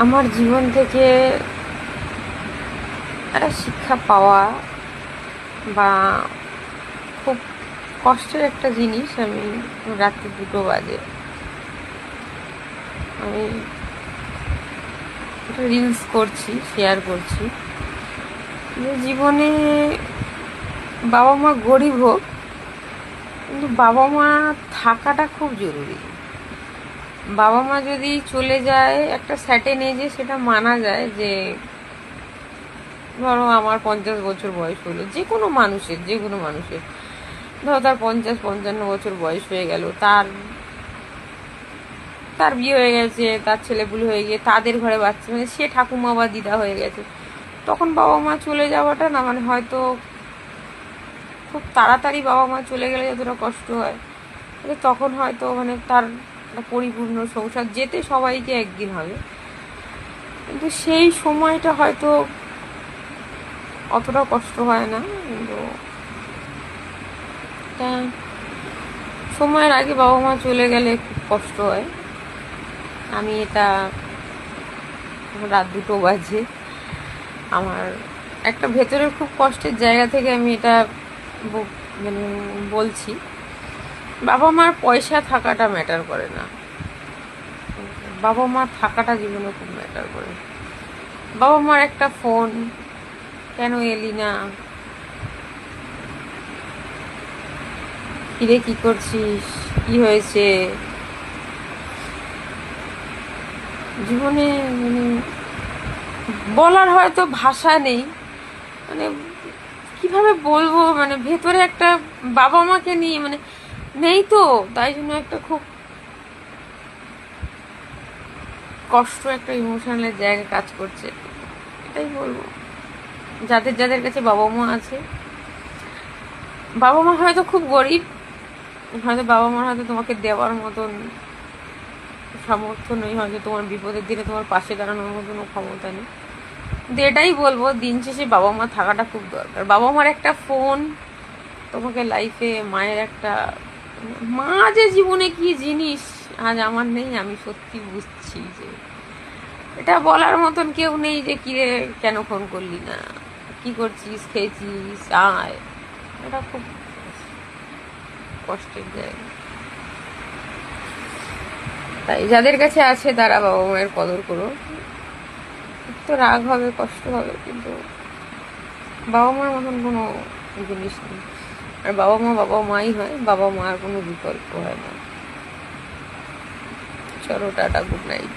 আমার জীবন থেকে একটা শিক্ষা পাওয়া বা খুব কষ্টের একটা জিনিস, আমি রাত্রি 2টো বাজে আমি একটা রিলস করছি, শেয়ার করছি যে জীবনে বাবা মা গরিব হোক, কিন্তু বাবা মা থাকাটা খুব জরুরি। বাবা মা যদি চলে যায় একটা সার্টেন এজে, সেটা মানা যায় যে ধরো আমার 50 বছর বয়স হলো, যে কোনো মানুষের ধরো তার 50-55 বছর বয়স হয়ে গেল, তার তার বিয়ে হয়ে গেছে, তার ছেলেপুলে হয়ে গিয়ে তাদের ঘরে বাচ্চা, মানে সে ঠাকুমা বা দিদা হয়ে গেছে, তখন বাবা মা চলে যাওয়াটা না, মানে হয়তো খুব তাড়াতাড়ি বাবা মা চলে গেলে যতটা কষ্ট হয়, তখন হয়তো মানে তার পরিপূর্ণ সংসার যেতে সবাইকে একদিন হবে, কিন্তু সেই সময়টা হয়তো অতটা কষ্ট হয় না। কিন্তু সময়ের আগে বাবা মা চলে গেলে খুব কষ্ট হয়। আমি এটা রাত 2টো বাজে আমার একটা ভেতরের খুব কষ্টের জায়গা থেকে আমি এটা মানে বলছি। বাবা মার পয়সা থাকাটা ম্যাটার করে না, বাবা মা থাকাটা জীবনে খুব ম্যাটার করে। বাবা মার একটা ফোন, কেন এলি না, কিরে কি করছিস, কি হয়েছে, জীবনে মানে বলার হয়তো ভাষা নেই, মানে কিভাবে বলবো, মানে ভেতরে একটা বাবা মাকে নিয়ে মানে নেই তো, তাই জন্য একটা খুব কষ্ট, একটা ইমোশনালের জায়গা কাজ করছে। এটাই বলবো, যাদের যাদের কাছে বাবা মা আছে, বাবা মা হয়তো খুব গরিব, হয়তো বাবা মা হয়তো তোমাকে দেওয়ার মতন সামর্থ্য নেই, হয়তো তোমার বিপদের দিনে তোমার পাশে দাঁড়ানোর মতন ক্ষমতা নেই, কিন্তু এটাই বলবো দিন শেষে বাবা মা থাকাটা খুব দরকার। বাবা মার একটা ফোন তোমাকে লাইফে, মায়ের একটা, মা যে জীবনে কি জিনিস আজ আমার নেই, আমি সত্যি বুঝছি যে এটা বলার মতন কেউ নেই যে কিরে কেন ফোন করলি না, কি করছিস, খেয়েছিস, আয়। এটা খুব কষ্টের জায়গা। তাই যাদের কাছে আছে তারা বাবা মায়ের কদর করো। তো রাগ হবে, কষ্ট হবে, কিন্তু বাবা মার মতন কোনো জিনিস নেই। আর বাবা মাই হয়, বাবা মার কোনো বিকল্প হয় না। চলো টাটা, গুড নাইট।